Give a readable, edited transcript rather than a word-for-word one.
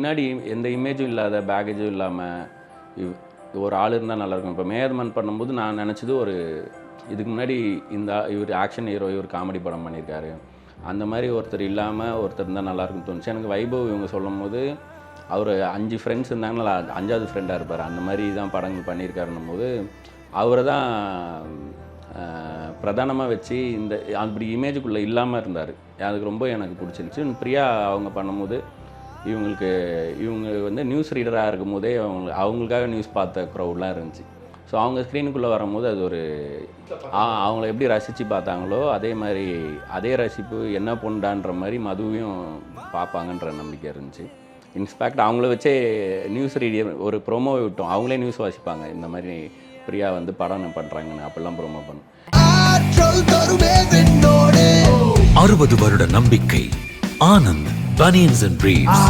பின்னாடி எந்த இமேஜும் இல்லாத பேகேஜும் இல்லாமல் ஒரு ஆள் இருந்தால் நல்லாயிருக்கும். இப்போ மேயர்மன் பண்ணும்போது நான் நினச்சது இதுக்கு முன்னாடி இவர் ஆக்ஷன் ஹீரோ, இவர் காமெடி படம் பண்ணியிருக்காரு, அந்த மாதிரி ஒருத்தர் இல்லாமல் ஒருத்தர் இருந்தால் நல்லாயிருக்குன்னு தோணுச்சு. எனக்கு வைபவ் இவங்க சொல்லும் போது அவர் 5 ஃப்ரெண்ட்ஸ் இருந்தாங்க, நல்லா 5வது ஃப்ரெண்டாக இருப்பார், அந்த மாதிரி தான் படங்கள் பண்ணியிருக்காருன்னும் போது அவரை தான் பிரதானமாக வச்சு அப்படி இமேஜுக்குள்ளே இல்லாமல் இருந்தார். அதுக்கு ரொம்ப எனக்கு பிடிச்சிருந்துச்சி. பிரியா அவங்க பண்ணும்போது இவங்க வந்து நியூஸ் ரீடராக இருக்கும் போதே அவங்களுக்காக நியூஸ் பார்த்த க்ரௌட்லாம் இருந்துச்சு. ஸோ அவங்க ஸ்க்ரீனுக்குள்ளே வரும்போது அது அவங்கள எப்படி ரசித்து பார்த்தாங்களோ அதே ரசிப்பு என்ன பொண்டான்ற மாதிரி மதுவையும் பார்ப்பாங்கன்ற நம்பிக்கை இருந்துச்சு. இன்ஃபேக்ட் அவங்கள வச்சே நியூஸ் ரீடர் ஒரு ப்ரோமோவை விட்டோம், அவங்களே நியூஸ் வாசிப்பாங்க, இந்த மாதிரி பிரியா வந்து படம் பண்ணுறாங்கன்னு அப்படிலாம் ப்ரோமோ பண்ணும். 60 வருட நம்பிக்கை. Anand banians and briefs.